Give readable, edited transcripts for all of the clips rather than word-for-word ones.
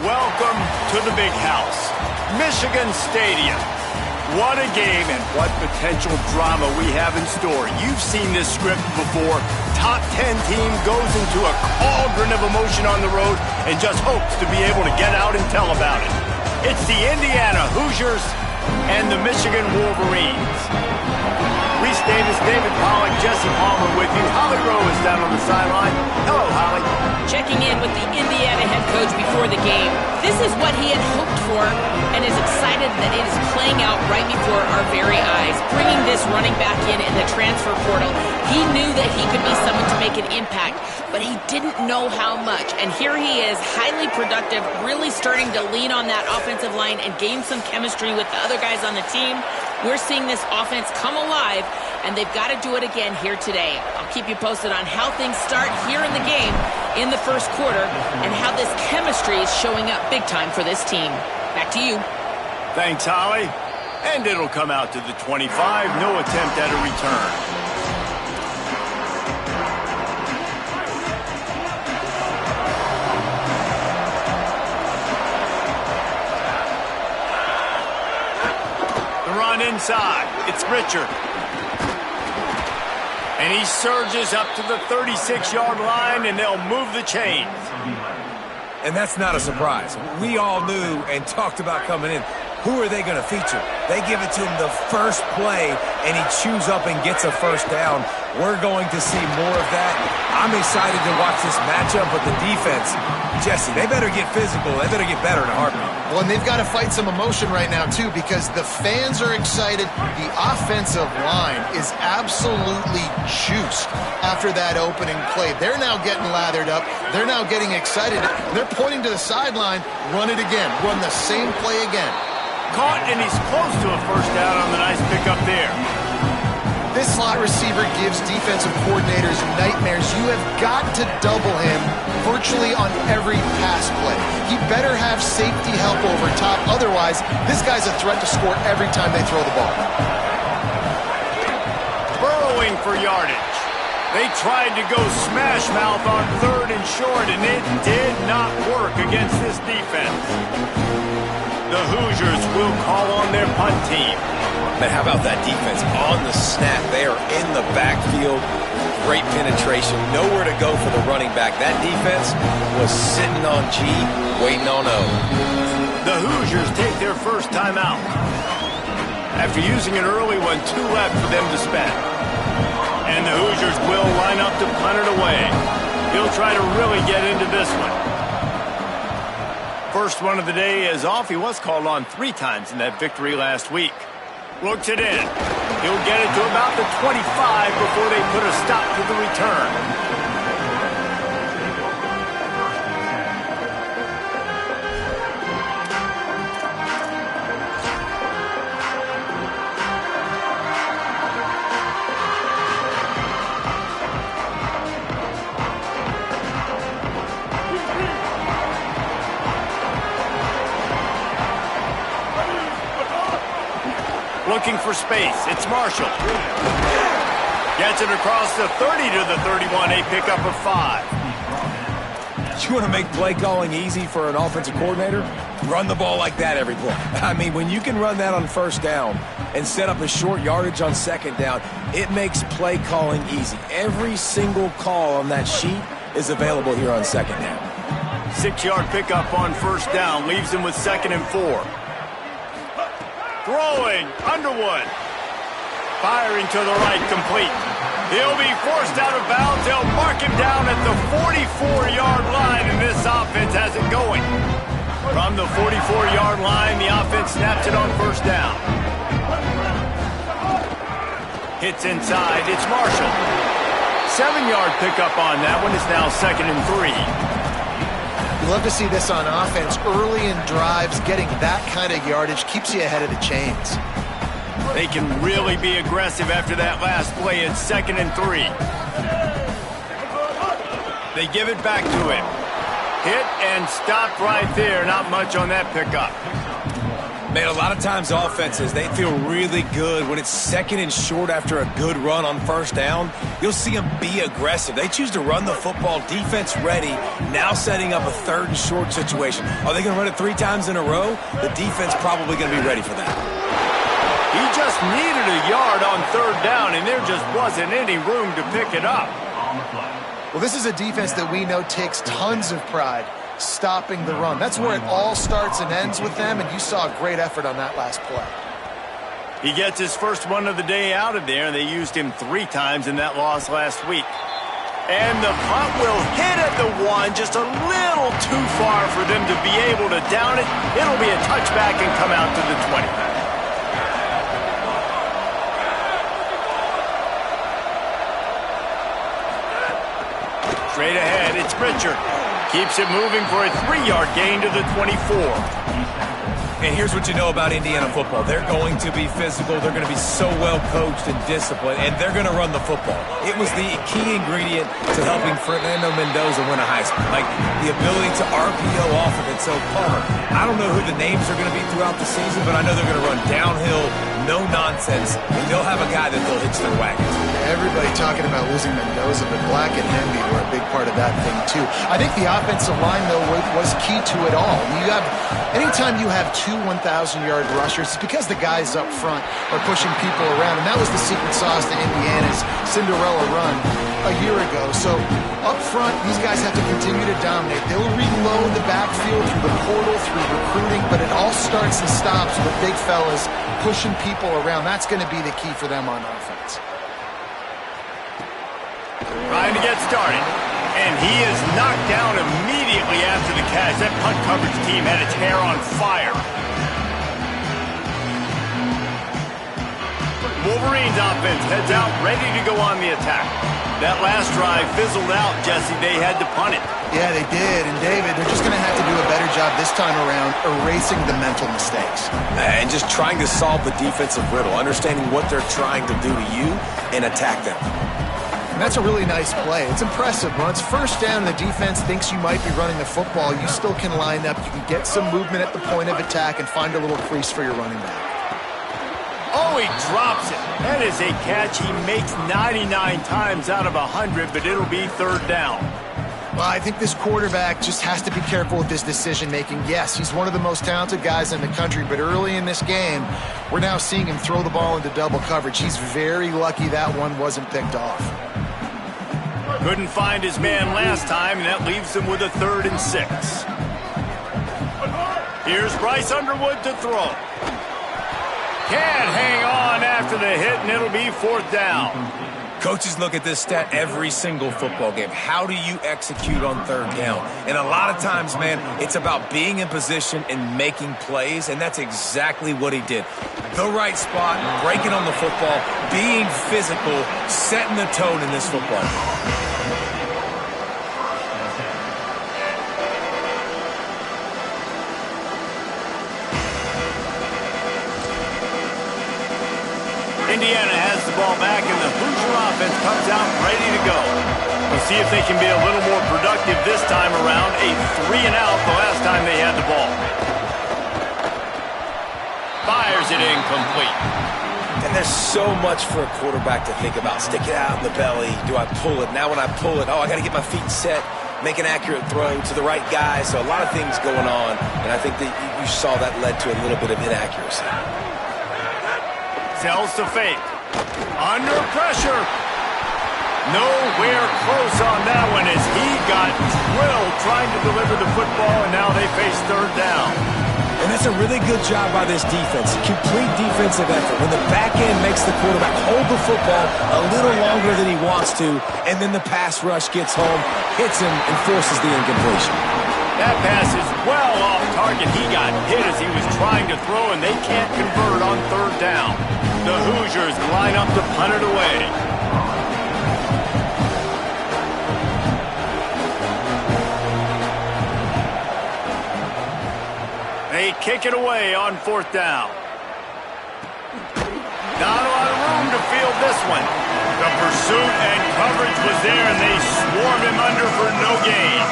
Welcome to the big house, Michigan Stadium. What a game and what potential drama we have in store. You've seen this script before. Top 10 team goes into a cauldron of emotion on the road and just hopes to be able to get out and tell about it. It's the Indiana Hoosiers and the Michigan Wolverines. Reese Davis, David Pollack, Jesse Palmer with you. Holly Rowe is down on the sideline. Hello, Holly. Checking in with the Indiana head coach before the game. This is what he had hoped for and is excited that it is playing out right before our very eyes. Bringing this running back in the transfer portal, he knew that he could be someone to make an impact, but he didn't know how much. And here he is, highly productive, really starting to lean on that offensive line and gain some chemistry with the other guys on the team. We're seeing this offense come alive, and they've got to do it again here today. I'll keep you posted on how things start here in the game in the first quarter and how this chemistry is showing up big time for this team. Back to you. Thanks, Holly. And it'll come out to the 25. No attempt at a return. Inside, it's Richard. And he surges up to the 36-yard line, and they'll move the chains. And that's not a surprise. We all knew and talked about coming in. Who are they going to feature? They give it to him the first play, and he chews up and gets a first down. We're going to see more of that. I'm excited to watch this matchup, but the defense, Jesse, they better get physical. They better get better in a heartbeat. Well, and they've got to fight some emotion right now, too, because the fans are excited. The offensive line is absolutely juiced after that opening play. They're now getting lathered up. They're now getting excited. They're pointing to the sideline. Run it again. Run the same play again. Caught, and he's close to a first down on the nice pickup there. This slot receiver gives defensive coordinators nightmares. You have got to double him virtually on every pass play. He better have safety help over top. Otherwise, this guy's a threat to score every time they throw the ball. Burrowing for yardage. They tried to go smash mouth on 3rd and short, and it did not work against this defense. The Hoosiers will call on their punt team. But how about that defense on the snap? They are in the backfield. Great penetration. Nowhere to go for the running back. That defense was sitting on G, waiting on O. The Hoosiers take their first time out. After using an early one, 2 left for them to spend. And the Hoosiers will line up to punt it away. He'll try to really get into this one. First one of the day is off. He was called on 3 times in that victory last week. Looks it in. He'll get it to about the 25 before they put a stop to the return. Looking for space. It's Marshall. Gets it across the 30 to the 31. A pickup of 5. You want to make play calling easy for an offensive coordinator? Run the ball like that every play. I mean, when you can run that on first down and set up a short yardage on second down, it makes play calling easy. Every single call on that sheet is available here on second down. 6-yard pickup on first down. Leaves him with 2nd and 4. Throwing, Underwood. Firing to the right, complete. He'll be forced out of bounds. They'll mark him down at the 44-yard line, and this offense has it going. From the 44-yard line, the offense snaps it on first down. Hits inside, it's Marshall. 7-yard pickup on that one. It's now 2nd and 3. You love to see this on offense. Early in drives, getting that kind of yardage keeps you ahead of the chains. They can really be aggressive after that last play. It's 2nd and 3. They give it back to him. Hit and stopped right there. Not much on that pickup. Man, a lot of times offenses, they feel really good when it's second and short after a good run on first down. You'll see them be aggressive. They choose to run the football, defense ready, now setting up a third and short situation. Are they going to run it 3 times in a row? The defense probably going to be ready for that. He just needed a yard on third down, and there just wasn't any room to pick it up. Well, this is a defense that we know takes tons of pride stopping the run. That's where it all starts and ends with them, and you saw a great effort on that last play. He gets his first one of the day out of there, and they used him 3 times in that loss last week. And the punt will hit at the 1, just a little too far for them to be able to down it. It'll be a touchback and come out to the 20. Straight ahead, it's Richard. Keeps it moving for a 3-yard gain to the 24. And here's what you know about Indiana football. They're going to be physical. They're going to be so well coached and disciplined, and they're going to run the football. It was the key ingredient to helping Fernando Mendoza win a Heisman, like the ability to RPO off of it. So, Palmer, I don't know who the names are going to be throughout the season, but I know they're going to run downhill, no nonsense, and they'll have a guy that they'll hitch their wagon to. Everybody talking about losing Mendoza, but Black and Henry were a big part of that thing, too. I think the offensive line, though, was key to it all. Anytime you have 2 1,000-yard rushers, it's because the guys up front are pushing people around, and that was the secret sauce to Indiana's Cinderella run a year ago. So up front, these guys have to continue to dominate. They'll reload the backfield through the portal, through recruiting, but it all starts and stops with big fellas pushing people around. That's going to be the key for them on offense. Trying to get started. And he is knocked down immediately after the catch. That punt coverage team had its hair on fire. Wolverines offense heads out, ready to go on the attack. That last drive fizzled out, Jesse. They had to punt it. Yeah, they did. And, David, they're just going to have to do a better job this time around erasing the mental mistakes. And just trying to solve the defensive riddle, understanding what they're trying to do to you and attack them. And that's a really nice play. It's impressive. When it's first down and the defense thinks you might be running the football, you still can line up. You can get some movement at the point of attack and find a little crease for your running back. Oh, he drops it. That is a catch he makes 99 times out of 100, but it'll be third down. Well, I think this quarterback just has to be careful with his decision-making. Yes, he's one of the most talented guys in the country, but early in this game, we're now seeing him throw the ball into double coverage. He's very lucky that one wasn't picked off. Couldn't find his man last time, and that leaves him with a 3rd and 6. Here's Bryce Underwood to throw. Can't hang on after the hit, and it'll be 4th down. Coaches look at this stat every single football game. How do you execute on third down? And a lot of times, man, it's about being in position and making plays, and that's exactly what he did. The right spot, breaking on the football, being physical, setting the tone in this football. Indiana has the ball back, and the Hoosier offense comes out ready to go. We'll see if they can be a little more productive this time around. A 3-and-out the last time they had the ball. Fires it incomplete. And there's so much for a quarterback to think about. Stick it out in the belly. Do I pull it? Now when I pull it, I got to get my feet set, make an accurate throw to the right guy. So a lot of things going on, and I think that you saw that led to a little bit of inaccuracy. Tells to fake. Under pressure. Nowhere close on that one as he got drilled trying to deliver the football, and now they face 3rd down. And that's a really good job by this defense. Complete defensive effort. When the back end makes the quarterback hold the football a little longer than he wants to, and then the pass rush gets home, hits him, and forces the incompletion. That pass is well off target. He got hit as he was trying to throw, and they can't convert on 3rd down. The Hoosiers line up to punt it away. They kick it away on 4th down. Not a lot of room to field this one. The pursuit and coverage was there, and they swarm him under for no gain.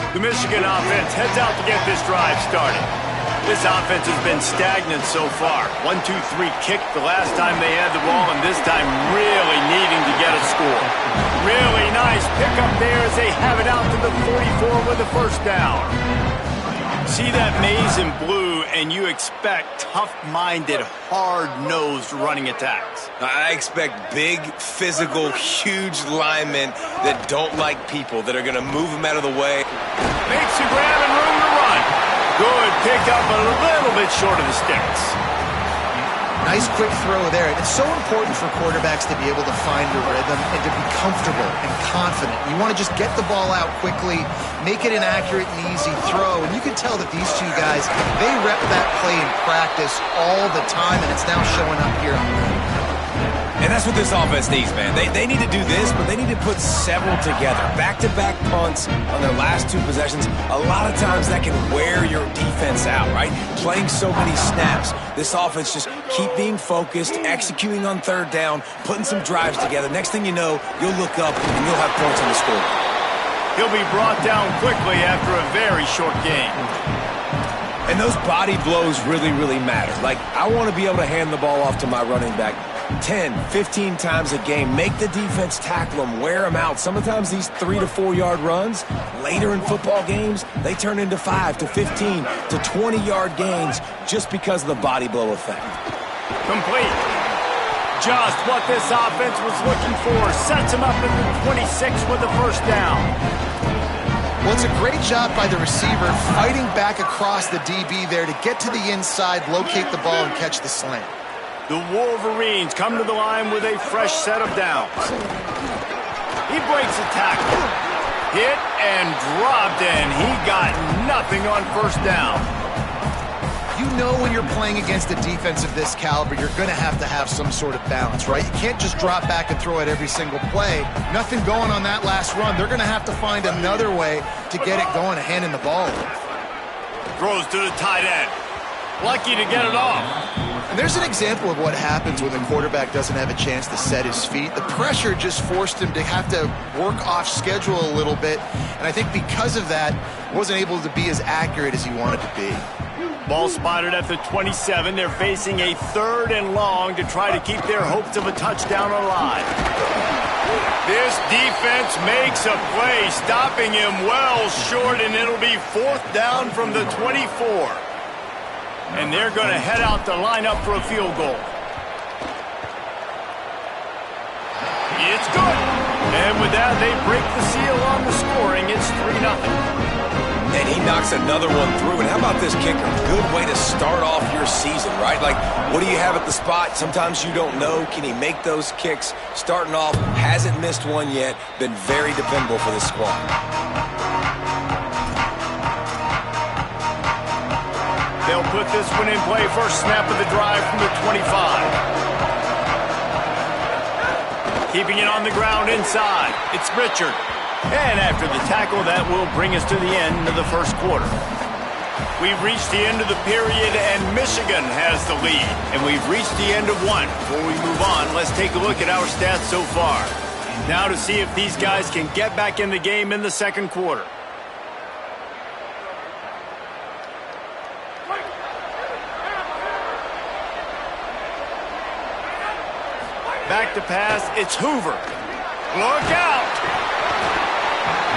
The Michigan offense heads out to get this drive started. This offense has been stagnant so far. 1-2-3 kick the last time they had the ball, and this time really needing to get a score. Really nice pickup there as they have it out to the 44 with a first down. See that maze in blue, and you expect tough-minded, hard-nosed running attacks. I expect big, physical, huge linemen that don't like people, that are going to move them out of the way. Makes the grab and room to run. Good pick up, a little bit short of the sticks. Nice quick throw there. It's so important for quarterbacks to be able to find a rhythm and to be comfortable and confident. You want to just get the ball out quickly, make it an accurate and easy throw. And you can tell that these two guys, they rep that play in practice all the time, and it's now showing up here. And that's what this offense needs, man. They need to do this, but they need to put several together. Back-to-back punts on their last two possessions. A lot of times that can wear your defense out, right? Playing so many snaps. This offense just keep being focused, executing on third down, putting some drives together. Next thing you know, you'll look up and you'll have points on the score. He'll be brought down quickly after a very short game. And those body blows really, really matter. Like, I want to be able to hand the ball off to my running back 10, 15 times a game. Make the defense tackle them, wear them out. Sometimes these 3 to 4 yard runs, later in football games, they turn into 5 to 15 to 20 yard gains just because of the body blow effect. Complete. Just what this offense was looking for. Sets him up at the 26 with the first down. Well, it's a great job by the receiver fighting back across the DB there to get to the inside, locate the ball, and catch the slant. The Wolverines come to the line with a fresh set of downs. He breaks a tackle. Hit and dropped, and he got nothing on first down. You know when you're playing against a defense of this caliber, you're going to have some sort of balance, right? You can't just drop back and throw it every single play. Nothing going on that last run. They're going to have to find another way to get it going and handing the ball. Throws to the tight end. Lucky to get it off. And there's an example of what happens when the quarterback doesn't have a chance to set his feet. The pressure just forced him to have to work off schedule a little bit. And I think because of that, wasn't able to be as accurate as he wanted to be. Ball spotted at the 27. They're facing a 3rd and long to try to keep their hopes of a touchdown alive. This defense makes a play, stopping him well short, and it'll be 4th down from the 24. And they're going to head out to line up for a field goal. It's good. And with that, they break the seal on the scoring. It's 3-0. And he knocks another one through. And how about this kicker? Good way to start off your season, right? Like, what do you have at the spot? Sometimes you don't know. Can he make those kicks? Starting off, hasn't missed one yet. Been very dependable for this squad. They'll put this one in play. First snap of the drive from the 25. Keeping it on the ground inside. It's Richard. And after the tackle, that will bring us to the end of the first quarter. We've reached the end of the period, and Michigan has the lead. And we've reached the end of one. Before we move on, let's take a look at our stats so far. Now to see if these guys can get back in the game in the second quarter. Back to pass, it's Hoover. Look out!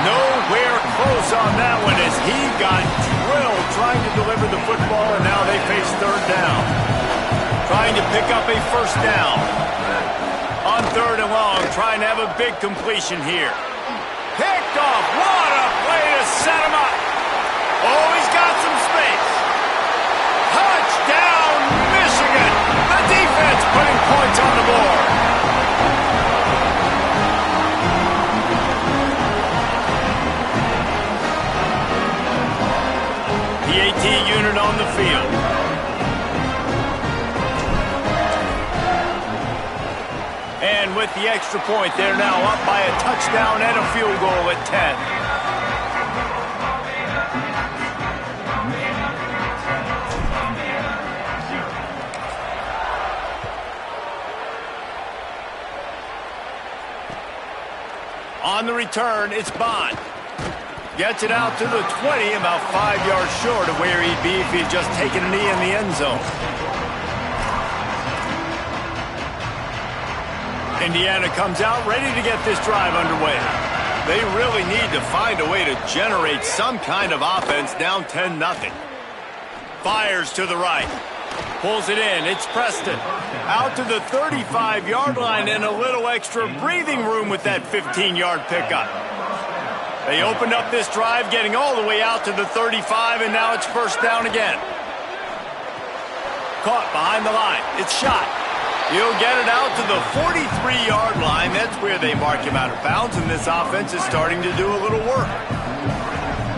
Nowhere close on that one as he got drilled trying to deliver the football, and now they face 3rd down. Trying to pick up a first down. On 3rd and long, trying to have a big completion here. Picked off. What a play to set him up. Oh, he's got some space. Touchdown, Michigan. The defense putting points on the board. The AT unit on the field. And with the extra point, they're now up by a touchdown and a field goal at 10. On the return, it's Bond. Gets it out to the 20, about 5 yards short of where he'd be if he'd just taken a knee in the end zone. Indiana comes out ready to get this drive underway. They really need to find a way to generate some kind of offense down 10-0. Fires to the right. Pulls it in. It's Preston. Out to the 35-yard line and a little extra breathing room with that 15-yard pickup. They opened up this drive getting all the way out to the 35, and now it's first down again. Caught behind the line. It's shot. He'll get it out to the 43-yard line. That's where they mark him out of bounds, and this offense is starting to do a little work.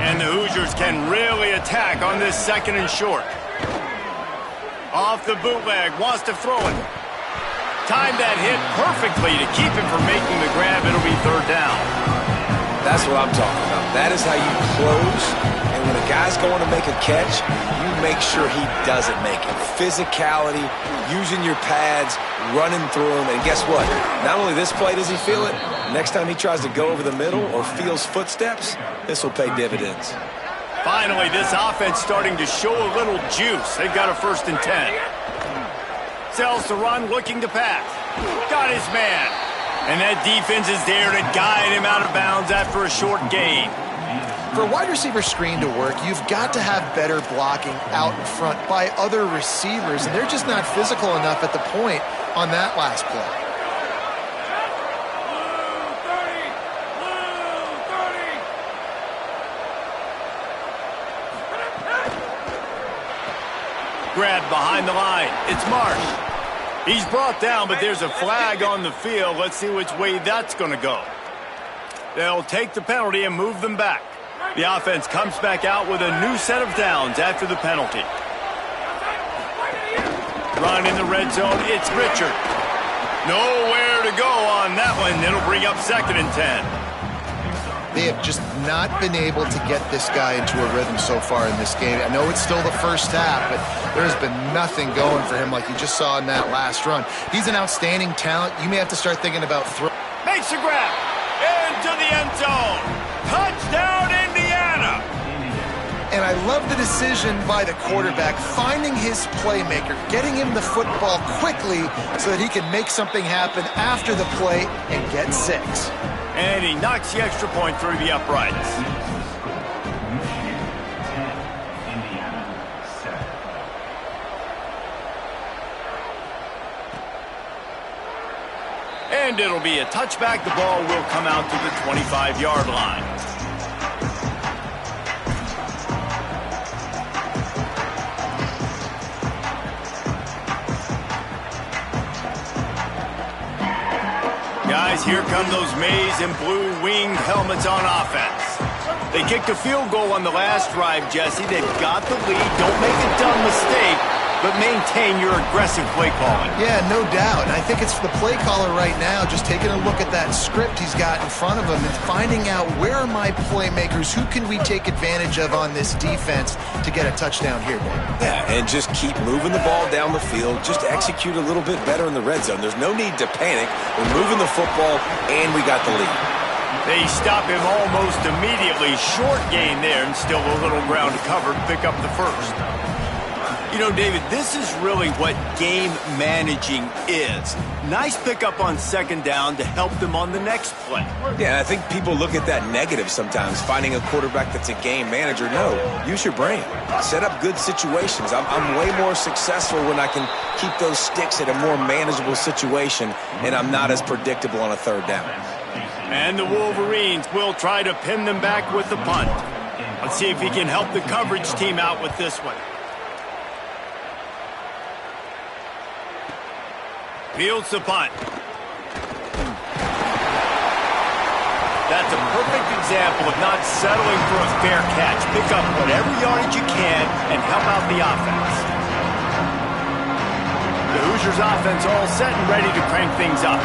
And the Hoosiers can really attack on this second and short. Off the bootleg, wants to throw it. Timed that hit perfectly to keep him from making the grab. It'll be third down. That's what I'm talking about. That is how you close. And when a guy's going to make a catch, you make sure he doesn't make it. Physicality, using your pads, running through them. And guess what? Not only this play does he feel it, next time he tries to go over the middle or feels footsteps, this will pay dividends. Finally, this offense starting to show a little juice. They've got a 1st and 10. Sells to run, looking to pass. Got his man. And that defense is there to guide him out of bounds after a short gain. For a wide receiver screen to work, you've got to have better blocking out in front by other receivers, and they're just not physical enough at the point on that last play. Grab behind the line. It's Marsh. He's brought down, but there's a flag on the field. Let's see which way that's going to go. They'll take the penalty and move them back. The offense comes back out with a new set of downs after the penalty. Run in the red zone. It's Richard. Nowhere to go on that one. It'll bring up 2nd and 10. They have just not been able to get this guy into a rhythm so far in this game. I know it's still the first half, but there's been nothing going for him like you just saw in that last run. He's an outstanding talent. You may have to start thinking about throw. Makes a grab. Into the end zone. Touchdown, Indiana. And I love the decision by the quarterback, finding his playmaker, getting him the football quickly so that he can make something happen after the play and get 6. And he knocks the extra point through the uprights. And it'll be a touchback. The ball will come out to the 25-yard line. Guys, here come those maize and blue winged helmets on offense. They kicked a field goal on the last drive, Jesse. They've got the lead. Don't make a dumb mistake, but maintain your aggressive play calling. Yeah, no doubt. And I think it's the play caller right now just taking a look at that script he's got in front of him and finding out where are my playmakers, who can we take advantage of on this defense to get a touchdown here, Dave. Yeah, and just keep moving the ball down the field. Just execute a little bit better in the red zone. There's no need to panic. We're moving the football, and we got the lead. They stop him almost immediately. Short gain there, and still a little ground to cover. Pick up the first. You know, David, this is really what game managing is. Nice pickup on 2nd down to help them on the next play. Yeah, I think people look at that negative sometimes, finding a quarterback that's a game manager. No, use your brain. Set up good situations. I'm way more successful when I can keep those sticks at a more manageable situation, and I'm not as predictable on a 3rd down. And the Wolverines will try to pin them back with the punt. Let's see if he can help the coverage team out with this one. Fields the punt. That's a perfect example of not settling for a fair catch. Pick up whatever yardage you can and help out the offense. The Hoosiers offense all set and ready to crank things up.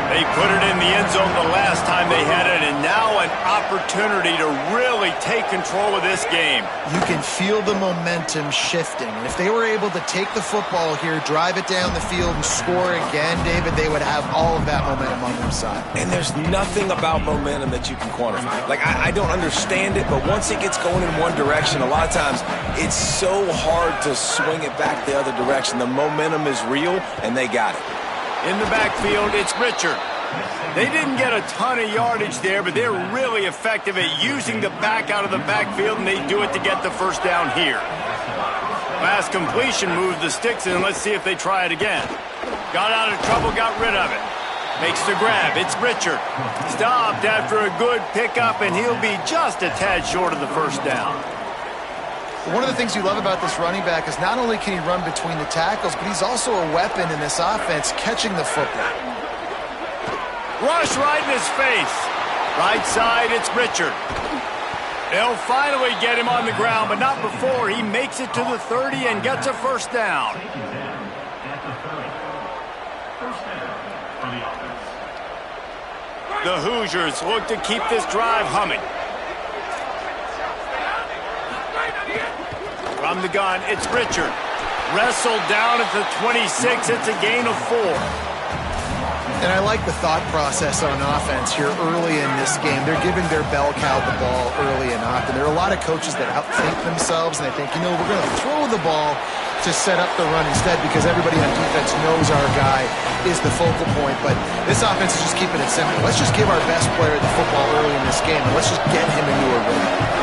They put it in the end zone the last time they had it, and now an opportunity to really take control of this game. You can feel the momentum shifting. And if they were able to take the football here, drive it down the field, and score again, David, they would have all of that momentum on their side. And there's nothing about momentum that you can quantify. Like, I don't understand it, but once it gets going in one direction, a lot of times it's so hard to swing it back the other direction. The momentum is real, and they got it. In the backfield, it's Richard. They didn't get a ton of yardage there, but they're really effective at using the back out of the backfield, and they do it to get the first down here. Last completion moved the sticks, and let's see if they try it again. Got out of trouble, got rid of it. Makes the grab. It's Richard. Stopped after a good pickup, and he'll be just a tad short of the first down. One of the things you love about this running back is not only can he run between the tackles, but he's also a weapon in this offense catching the football. Rush right in his face. Right side, it's Richard. They'll finally get him on the ground, but not before he makes it to the 30 and gets a first down. The Hoosiers look to keep this drive humming. From the gun, it's Richard. Wrestled down at the 26. It's a gain of 4. And I like the thought process on offense here early in this game. They're giving their bell cow the ball early and often. There are a lot of coaches that outthink themselves, and they think, you know, we're going to throw the ball to set up the run instead because everybody on defense knows our guy is the focal point. But this offense is just keeping it simple. Let's just give our best player the football early in this game, and let's just get him into a rhythm.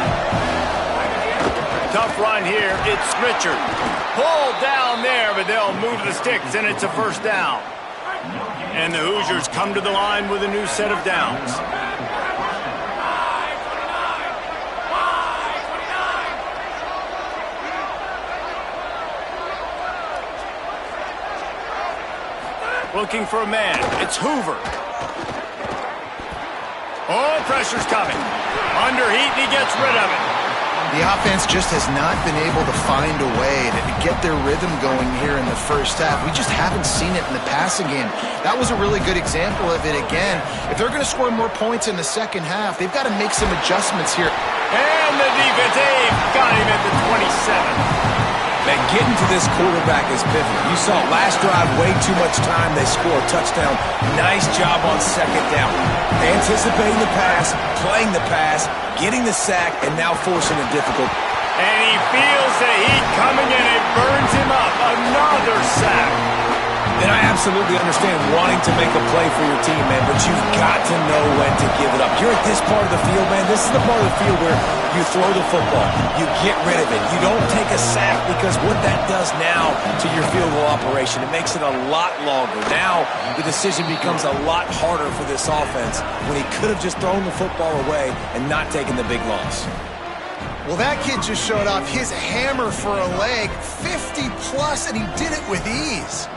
Tough run here. It's Richard. Pulled down there, but they'll move the sticks, and it's a first down. And the Hoosiers come to the line with a new set of downs. Looking for a man. It's Hoover. Oh, pressure's coming. Under heat, and he gets rid of it. The offense just has not been able to find a way to get their rhythm going here in the first half. We just haven't seen it in the passing game. That was a really good example of it again. If they're going to score more points in the second half, they've got to make some adjustments here. And the defense, got him at the 27. Man, getting to this quarterback is pivotal. You saw last drive, way too much time. They score a touchdown. Nice job on second down. Anticipating the pass, playing the pass, getting the sack, and now forcing a difficult. And he feels the heat coming and it burns him up. Another sack. And I absolutely understand wanting to make a play for your team, man, but you've got to know when to give it up. You're at this part of the field, man. This is the part of the field where you throw the football. You get rid of it. You don't take a sack because what that does now to your field goal operation, it makes it a lot longer. Now the decision becomes a lot harder for this offense when he could have just thrown the football away and not taken the big loss. Well, that kid just showed off his hammer for a leg, 50-plus, and he did it with ease.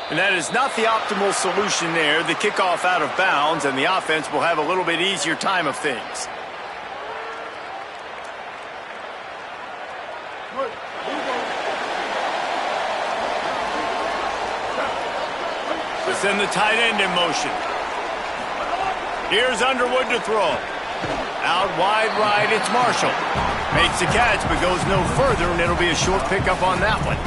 And that is not the optimal solution there. The kickoff out of bounds, and the offense will have a little bit easier time of things. Let's send the tight end in motion. Here's Underwood to throw. Out wide right, it's Marshall. Makes the catch, but goes no further, and it'll be a short pickup on that one.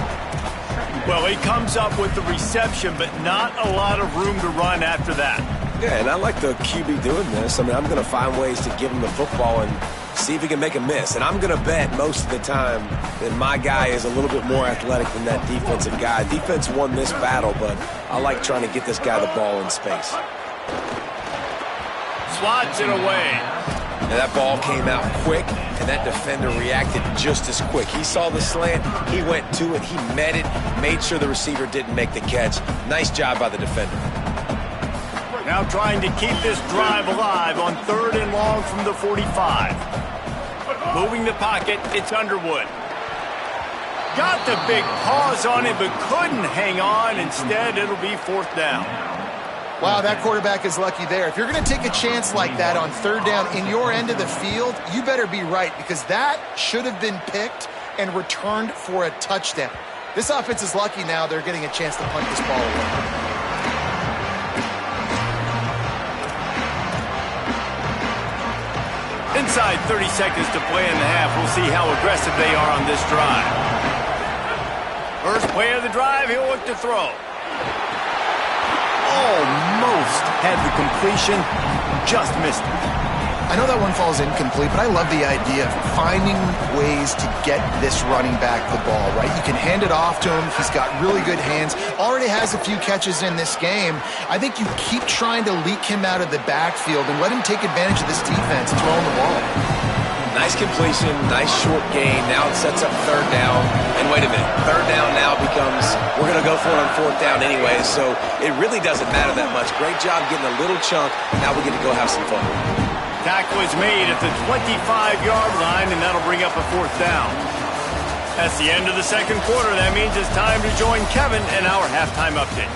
Well, he comes up with the reception, but not a lot of room to run after that. Yeah, and I like the QB doing this. I mean, I'm going to find ways to give him the football and see if he can make a miss. And I'm going to bet most of the time that my guy is a little bit more athletic than that defensive guy. Defense won this battle, but I like trying to get this guy the ball in space. Swats it away. And that ball came out quick, and that defender reacted just as quick. He saw the slant, he went to it, he met it, made sure the receiver didn't make the catch. Nice job by the defender. Now trying to keep this drive alive on 3rd and long from the 45. Moving the pocket, it's Underwood. Got the big pause on it, but couldn't hang on. Instead, it'll be 4th down. Wow, that quarterback is lucky there. If you're going to take a chance like that on 3rd down in your end of the field, you better be right because that should have been picked and returned for a touchdown. This offense is lucky now they're getting a chance to punt this ball away. Inside 30 seconds to play in the half. We'll see how aggressive they are on this drive. First play of the drive, he'll look to throw. Almost had the completion, just missed it. I know that one falls incomplete, but I love the idea of finding ways to get this running back the ball, right? You can hand it off to him. He's got really good hands. Already has a few catches in this game. I think you keep trying to leak him out of the backfield and let him take advantage of this defense throwing the ball. Nice completion, nice short gain. Now it sets up third down. And wait a minute, third down now becomes, we're going to go for it on fourth down anyway, so it really doesn't matter that much. Great job getting a little chunk. Now we get to go have some fun. Tackle is made at the 25-yard line, and that'll bring up a fourth down. That's the end of the second quarter. That means it's time to join Kevin in our halftime update.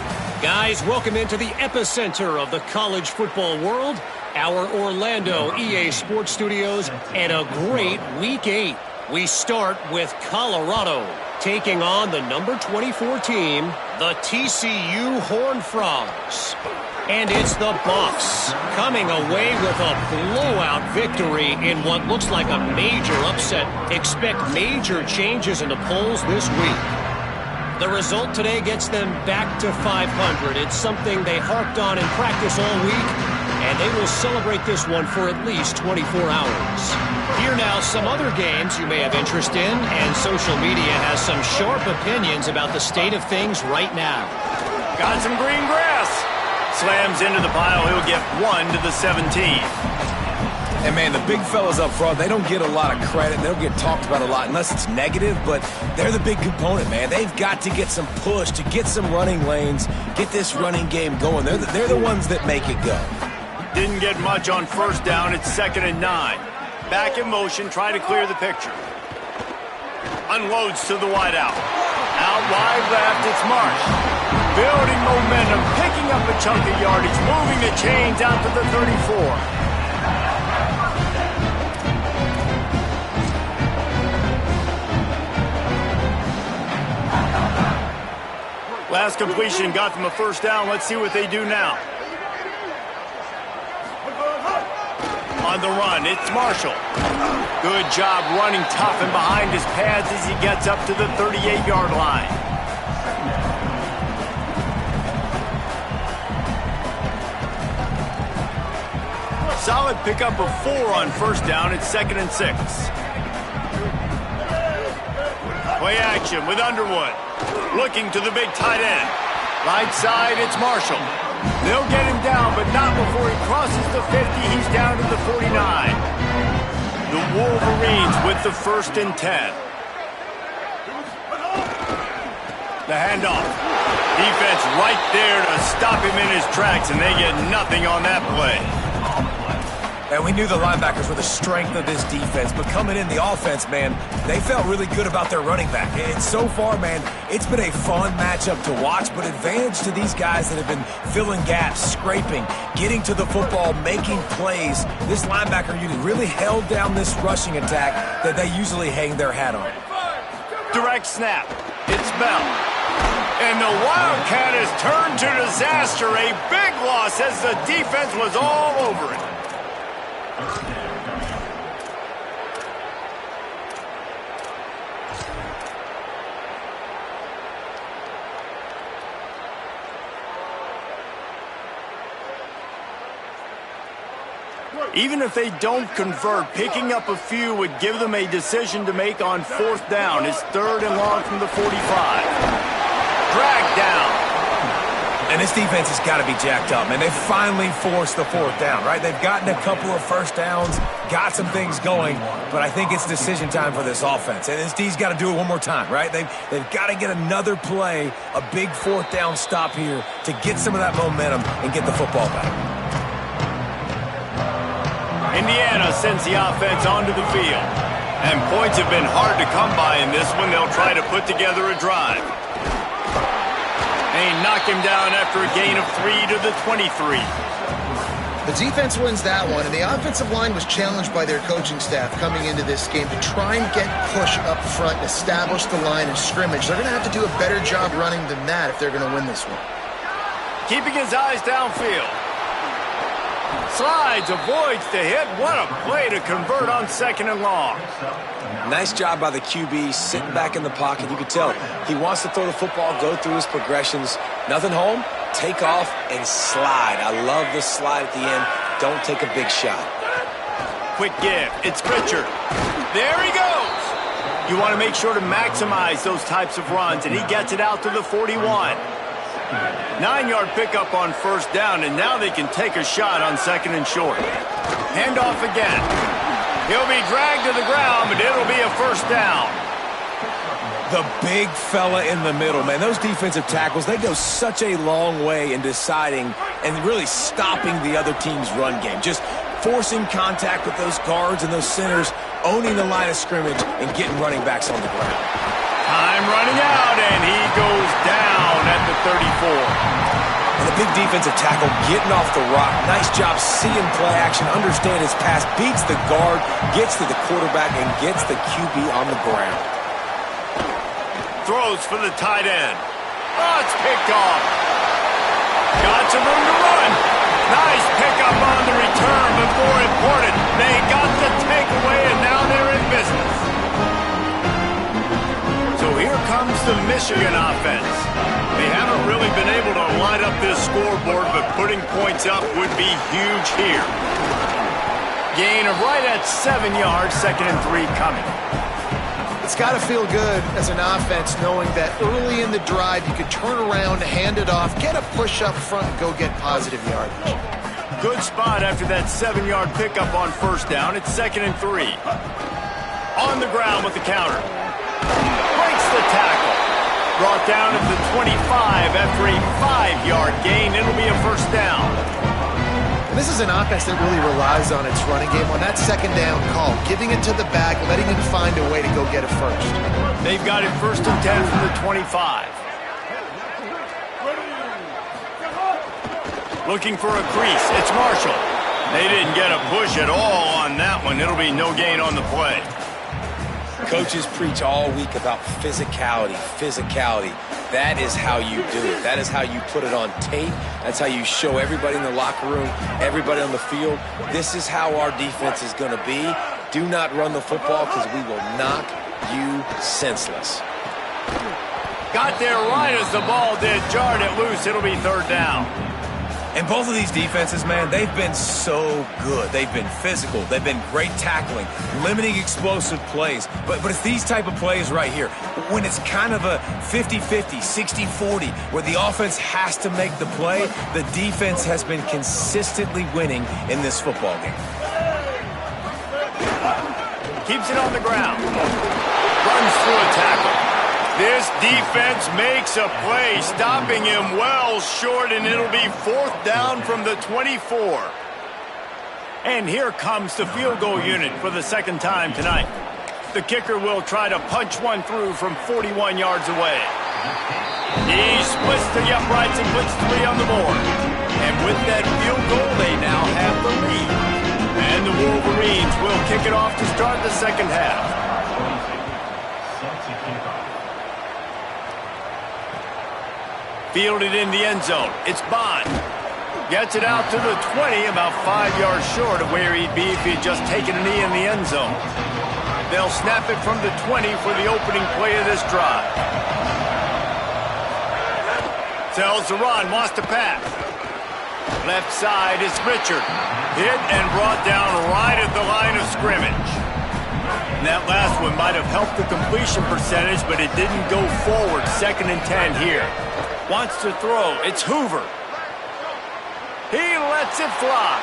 Guys, welcome into the epicenter of the college football world, our Orlando EA Sports Studios, and a great Week 8. We start with Colorado, taking on the number 24 team, the TCU Horned Frogs. And it's the Bucs coming away with a blowout victory in what looks like a major upset. Expect major changes in the polls this week. The result today gets them back to 500. It's something they harped on in practice all week, and they will celebrate this one for at least 24 hours. Here now, some other games you may have interest in, and social media has some sharp opinions about the state of things right now. Got some green grass. Slams into the pile. He'll get 1 to the 17. And, man, the big fellas up front, they don't get a lot of credit. They don't get talked about a lot unless it's negative, but they're the big component, man. They've got to get some push, to get some running lanes, get this running game going. They're the ones that make it go. Didn't get much on first down. It's 2nd and 9. Back in motion, try to clear the picture. Unloads to the wideout. Out wide left, it's Marsh. Building momentum, picking up a chunk of yardage, moving the chains out to the 34. Last completion got them a first down. Let's see what they do now. On the run, it's Marshall. Good job running tough and behind his pads as he gets up to the 38-yard line. Solid pickup of 4 on first down. It's 2nd and 6. Play action with Underwood. Looking to the big tight end. Right side, it's Marshall. They'll get him down, but not before he crosses the 50. He's down to the 49. The Wolverines with the 1st and 10. The handoff. Defense right there to stop him in his tracks, and they get nothing on that play. And we knew the linebackers were the strength of this defense, but coming in the offense, man, they felt really good about their running back. And so far, man, it's been a fun matchup to watch, but advantage to these guys that have been filling gaps, scraping, getting to the football, making plays. This linebacker unit really held down this rushing attack that they usually hang their hat on. Direct snap. It's Bell. And the Wildcat has turned to disaster. A big loss as the defense was all over it. Even if they don't convert, picking up a few would give them a decision to make on fourth down. It's 3rd and long from the 45. Dragged down. And this defense has got to be jacked up, man. They finally forced the fourth down, right? They've gotten a couple of first downs, got some things going, but I think it's decision time for this offense. And this D's got to do it one more time, right? They've got to get another play, a big fourth down stop here to get some of that momentum and get the football back. Indiana sends the offense onto the field. And points have been hard to come by in this one. They'll try to put together a drive. They knock him down after a gain of 3 to the 23. The defense wins that one, and the offensive line was challenged by their coaching staff coming into this game to try and get push up front and establish the line of scrimmage. They're going to have to do a better job running than that if they're going to win this one. Keeping his eyes downfield. Slides, avoids the hit. What a play to convert on 2nd and long. Nice job by the QB, sitting back in the pocket. You can tell he wants to throw the football, go through his progressions. Nothing home, take off, and slide. I love the slide at the end. Don't take a big shot. Quick give. It's Richard. There he goes. You want to make sure to maximize those types of runs, and he gets it out to the 41. 9-yard pickup on 1st down, and now they can take a shot on 2nd and short. Handoff again. He'll be dragged to the ground, but it'll be a 1st down. The big fella in the middle, man. Those defensive tackles, they go such a long way in deciding and really stopping the other team's run game. Just forcing contact with those guards and those centers, owning the line of scrimmage, and getting running backs on the ground. Time running out, and he goes down at the 34. And the big defensive tackle getting off the rock. Nice job seeing play action, understand his pass, beats the guard, gets to the quarterback, and gets the QB on the ground. Throws for the tight end. Oh, it's picked off. Got some room to run. Nice pickup on the return, but more important, they got the takeaway, and now they're in business. So here comes the Michigan offense. They haven't really been able to line up this scoreboard, but putting points up would be huge here. Gain of right at 7 yards, 2nd and 3 coming. It's got to feel good as an offense knowing that early in the drive you could turn around, hand it off, get a push up front, and go get positive yardage. Good spot after that 7-yard pickup on 1st down. It's 2nd and 3. On the ground with the counter. Breaks the tackle. Brought down at the 25 after a 5-yard gain. It'll be a 1st down. And this is an offense that really relies on its running game on that 2nd down call, giving it to the back, letting him find a way to go get it first. They've got it 1st and 10 from the 25. Looking for a crease. It's Marshall. They didn't get a push at all on that one. It'll be no gain on the play. Coaches preach all week about physicality. That is how you do it. That is how you put it on tape. That's how you show everybody in the locker room, everybody on the field. This is how our defense is going to be. Do not run the football because we will knock you senseless. Got there right as the ball did. Jarred it loose. It'll be 3rd down. And both of these defenses, man, they've been so good. They've been physical. They've been great tackling, limiting explosive plays. But it's these type of plays right here, when it's kind of a 50-50, 60-40, where the offense has to make the play, the defense has been consistently winning in this football game. Keeps it on the ground. Runs through a tackle. This defense makes a play, stopping him well short, and it'll be 4th down from the 24. And here comes the field goal unit for the 2nd time tonight. The kicker will try to punch one through from 41 yards away. He splits the uprights and puts 3 on the board. And with that field goal, they now have the lead. And the Wolverines will kick it off to start the 2nd half. Fielded in the end zone. It's Bond. Gets it out to the 20, about 5 yards short of where he'd be if he had just taken a knee in the end zone. They'll snap it from the 20 for the opening play of this drive. Tells the run, wants to pass. Left side is Richard. Hit and brought down right at the line of scrimmage. And that last one might have helped the completion percentage, but it didn't go forward. 2nd and 10 here. Wants to throw. It's Hoover. He lets it fly.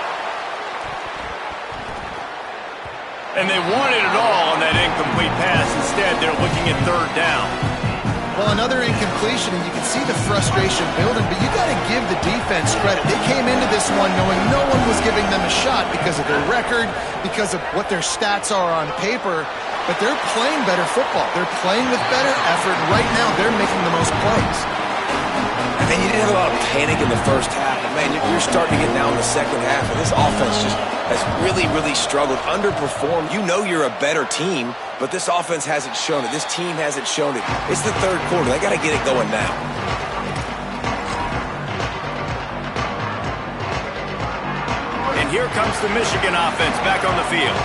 And they wanted it all on that incomplete pass. Instead, they're looking at 3rd down. Well, another incompletion, and you can see the frustration building, but you got to give the defense credit. They came into this one knowing no one was giving them a shot because of their record, because of what their stats are on paper, but they're playing better football. They're playing with better effort. Right now, they're making the most plays. And you didn't have a lot of panic in the first half, but man, you're starting to get down in the second half, and this offense just has really, really struggled, underperformed. You know you're a better team, but this offense hasn't shown it. This team hasn't shown it. It's the third quarter. They got to get it going now. And here comes the Michigan offense back on the field.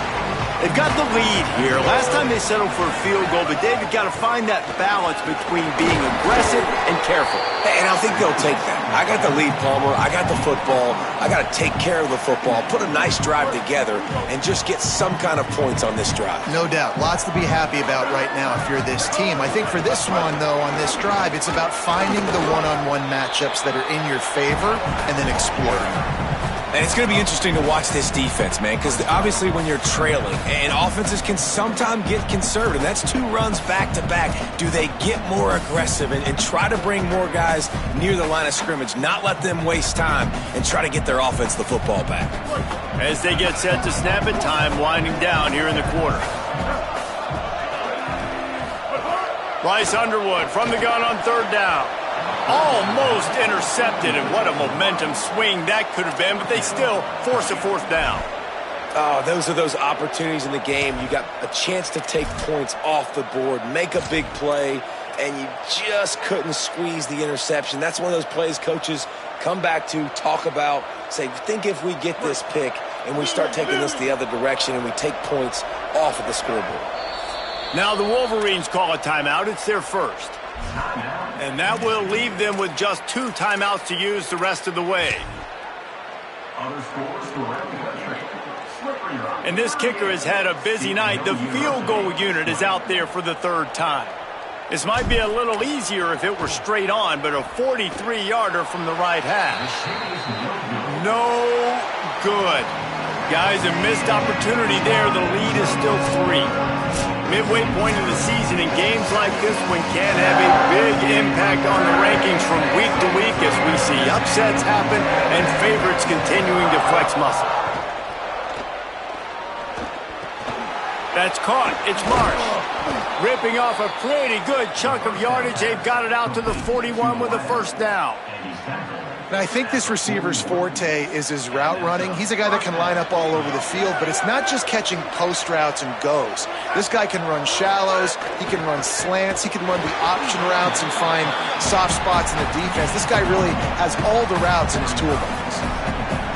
They've got the lead here. Last time they settled for a field goal, but David got to find that balance between being aggressive and careful. And I think they'll take that. I got the lead, Palmer. I got the football. I got to take care of the football, put a nice drive together, and just get some kind of points on this drive. No doubt. Lots to be happy about right now if you're this team. I think for this one, though, on this drive, it's about finding the one-on-one matchups that are in your favor and then exploring them. And it's going to be interesting to watch this defense, man, because obviously when you're trailing, and offenses can sometimes get conservative. That's 2 runs back-to-back. Do they get more aggressive and try to bring more guys near the line of scrimmage, not let them waste time, and try to get their offense the football back? As they get set to snap it, time winding down here in the quarter. Bryce Underwood from the gun on third down. Almost intercepted, and what a momentum swing that could have been, but they still force a fourth down. Oh, those are those opportunities in the game. You got a chance to take points off the board, make a big play, and you just couldn't squeeze the interception. That's one of those plays coaches come back to, talk about, say, think if we get this pick and we start taking this the other direction and we take points off of the scoreboard. Now the Wolverines call a timeout. It's their first. And that will leave them with just 2 timeouts to use the rest of the way. And this kicker has had a busy night. The field goal unit is out there for the 3rd time. This might be a little easier if it were straight on, but a 43-yarder from the right hash. No good. Guys, a missed opportunity there. The lead is still 3. Midway point of the season, and games like this one can have a big impact on the rankings from week to week as we see upsets happen and favorites continuing to flex muscle. That's caught. It's Marsh. Ripping off a pretty good chunk of yardage. They've got it out to the 41 with a first down. Now, I think this receiver's forte is his route running. He's a guy that can line up all over the field, but it's not just catching post routes and goes. This guy can run shallows, he can run slants, he can run the option routes and find soft spots in the defense. This guy really has all the routes in his toolbox.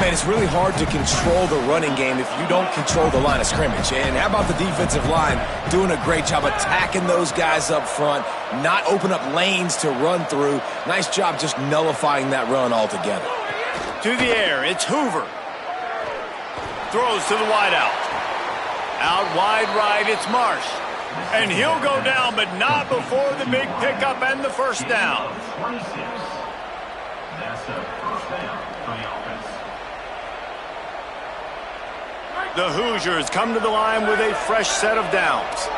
Man, it's really hard to control the running game if you don't control the line of scrimmage. And how about the defensive line doing a great job attacking those guys up front, not open up lanes to run through. Nice job just nullifying that run altogether. To the air, it's Hoover. Throws to the wideout. Out wide right, it's Marsh. And he'll go down, but not before the big pickup and the first down. That's a first down for the offense. The Hoosiers come to the line with a fresh set of downs.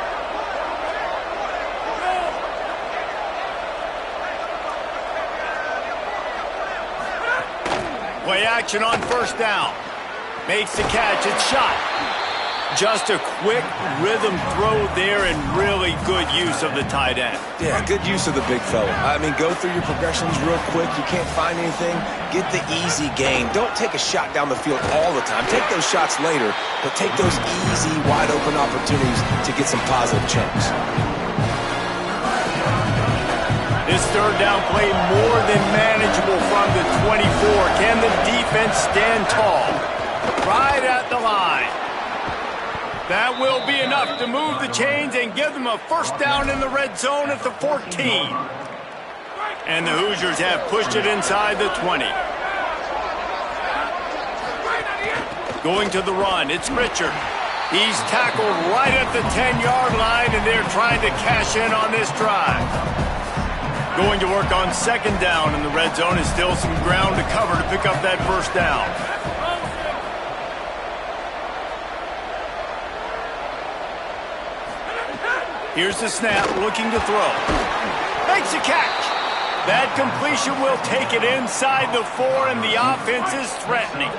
Play action on first down. Makes the catch. It's shot. Just a quick rhythm throw there and really good use of the tight end. Yeah, good use of the big fella. I mean, go through your progressions real quick. You can't find anything. Get the easy gain. Don't take a shot down the field all the time. Take those shots later, but take those easy, wide-open opportunities to get some positive chunks. This third down play more than manageable from the 24. Can the defense stand tall? Right at the line. That will be enough to move the chains and give them a first down in the red zone at the 14. And the Hoosiers have pushed it inside the 20. Going to the run, it's Richard. He's tackled right at the 10-yard line, and they're trying to cash in on this drive. Going to work on second down in the red zone is still some ground to cover to pick up that first down. Here's the snap, looking to throw. Makes a catch. That completion will take it inside the 4, and the offense is threatening.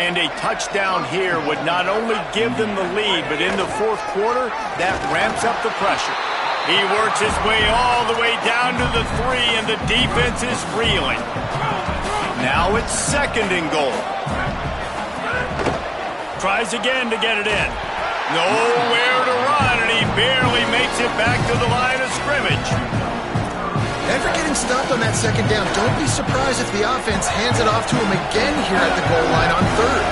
And a touchdown here would not only give them the lead, but in the fourth quarter, that ramps up the pressure. He works his way all the way down to the 3, and the defense is reeling. Now it's 2nd and goal. Tries again to get it in. Nowhere to run, and he barely makes it back to the line of scrimmage. Never getting stopped on that 2nd down. Don't be surprised if the offense hands it off to him again here at the goal line on 3rd.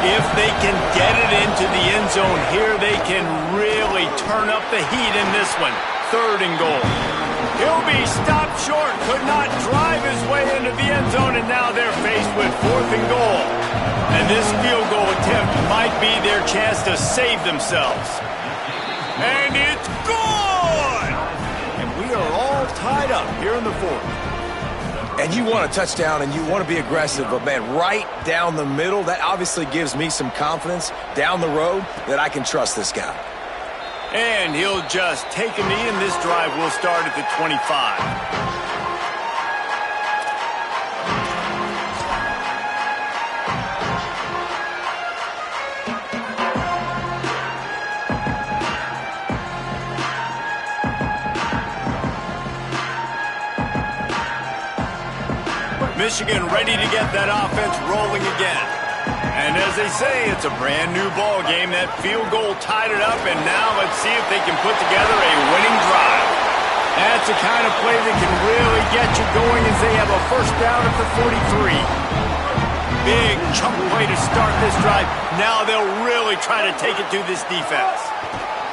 If they can get it into the end zone here, they can really turn up the heat in this one. 3rd and goal. He'll be stopped short, could not drive his way into the end zone, and now they're faced with 4th and goal. And this field goal attempt might be their chance to save themselves. And it's good! And we are all tied up here in the 4th. And you want a touchdown and you want to be aggressive, but man, right down the middle, that obviously gives me some confidence down the road that I can trust this guy. And he'll just take a knee, and this drive will start at the 25. Michigan ready to get that offense rolling again. And as they say, it's a brand new ball game. That field goal tied it up, and now let's see if they can put together a winning drive. That's the kind of play that can really get you going as they have a 1st down at the 43. Big chunk play to start this drive. Now they'll really try to take it to this defense.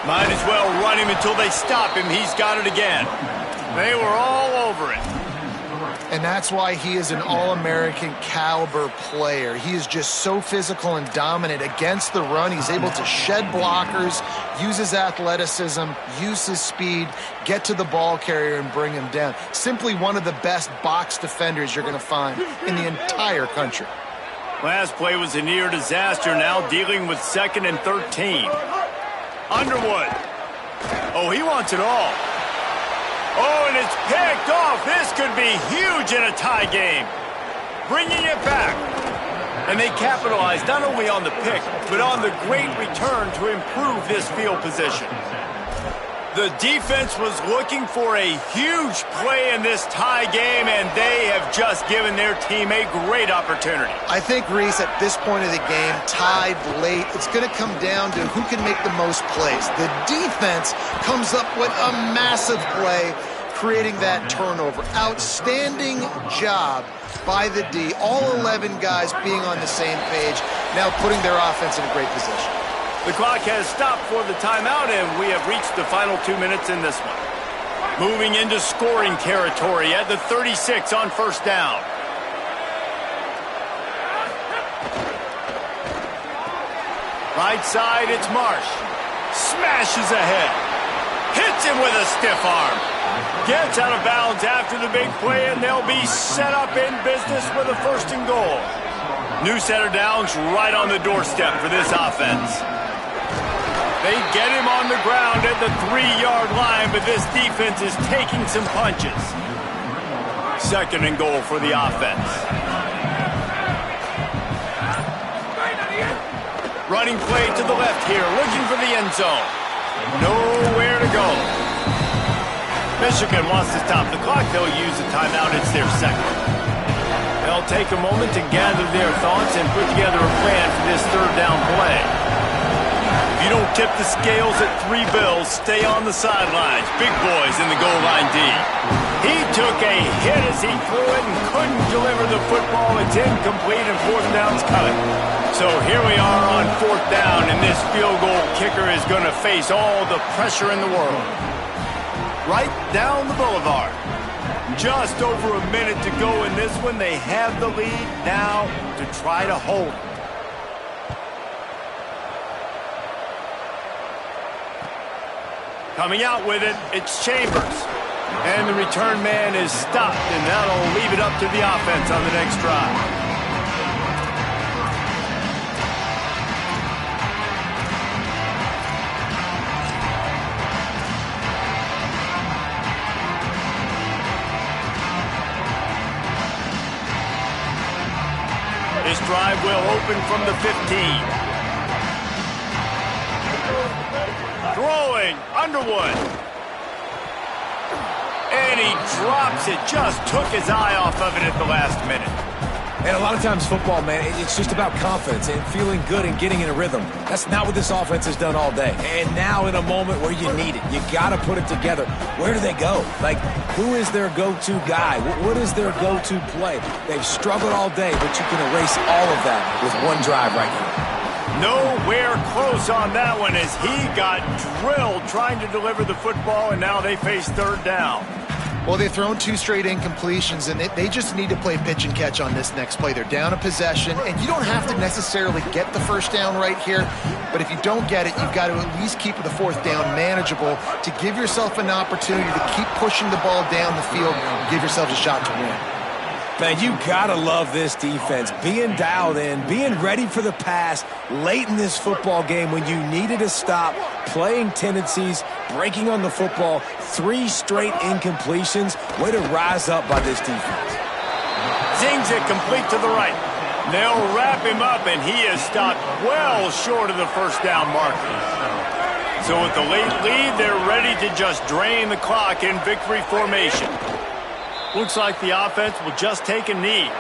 Might as well run him until they stop him. He's got it again. They were all over it. And that's why he is an All-American caliber player. He is just so physical and dominant against the run. He's able to shed blockers, use his athleticism, use his speed, get to the ball carrier and bring him down. Simply one of the best box defenders you're going to find in the entire country. Last play was a near disaster, now dealing with 2nd and 13. Underwood. Oh, he wants it all. Oh, and it's picked off. This could be huge in a tie game. Bringing it back. And they capitalized not only on the pick, but on the great return to improve this field position. The defense was looking for a huge play in this tie game, and they have just given their team a great opportunity. I think, Reese, at this point of the game, tied late, it's going to come down to who can make the most plays. The defense comes up with a massive play, creating that turnover. Outstanding job by the D. All 11 guys being on the same page, now putting their offense in a great position. The clock has stopped for the timeout, and we have reached the final 2 minutes in this one. Moving into scoring territory at the 36 on 1st down. Right side, it's Marsh. Smashes ahead. Hits him with a stiff arm. Gets out of bounds after the big play, and they'll be set up in business with a 1st and goal. New set of downs right on the doorstep for this offense. They get him on the ground at the 3-yard line, but this defense is taking some punches. 2nd and goal for the offense. Running play to the left here, looking for the end zone. Nowhere to go. Michigan wants to stop the clock. They'll use a timeout. It's their 2nd. They'll take a moment to gather their thoughts and put together a plan for this 3rd down play. If you don't tip the scales at 3 bills, stay on the sidelines. Big boys in the goal line D. He took a hit as he threw it and couldn't deliver the football. It's incomplete and 4th down's coming. So here we are on 4th down, and this field goal kicker is going to face all the pressure in the world. Right down the boulevard. Just over a minute to go in this one. They have the lead now to try to hold it. Coming out with it, it's Chambers. And the return man is stopped, and that'll leave it up to the offense on the next drive. This drive will open from the 15. Throwing, Underwood. And he drops it. Just took his eye off of it at the last minute. And a lot of times football, man, it's just about confidence and feeling good and getting in a rhythm. That's not what this offense has done all day. And now in a moment where you need it, you got to put it together. Where do they go? Like, who is their go-to guy? What is their go-to play? They've struggled all day, but you can erase all of that with one drive right here. Nowhere close on that one as he got drilled trying to deliver the football, and now they face third down. Well, they've thrown 2 straight incompletions, and they just need to play pitch and catch on this next play. They're down a possession, and you don't have to necessarily get the first down right here, but if you don't get it, you've got to at least keep the 4th down manageable to give yourself an opportunity to keep pushing the ball down the field and give yourself a shot to win. Man, you gotta love this defense. Being dialed in, being ready for the pass late in this football game when you needed to stop, playing tendencies, breaking on the football, 3 straight incompletions. Way to rise up by this defense. Zings it complete to the right. They'll wrap him up, and he is stopped well short of the first down marker. So with the late lead, they're ready to just drain the clock in victory formation. Looks like the offense will just take a knee.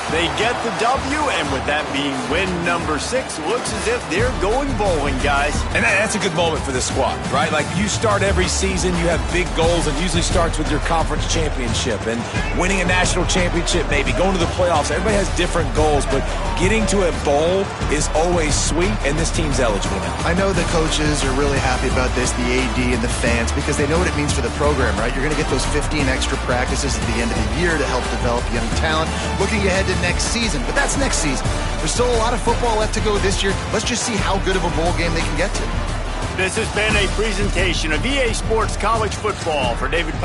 They get the W, and with that being win number 6, looks as if they're going bowling, guys. And that's a good moment for this squad, right? Like, you start every season, you have big goals. It usually starts with your conference championship and winning a national championship, maybe going to the playoffs. Everybody has different goals, but getting to a bowl is always sweet, and this team's eligible now. I know the coaches are really happy about this, the AD and the fans, because they know what it means for the program, right? You're going to get those 15 extra practices at the end of the year to help develop young talent. Looking ahead to next season, but that's next season. There's still a lot of football left to go this year. Let's just see how good of a bowl game they can get to. This has been a presentation of EA Sports College Football. For David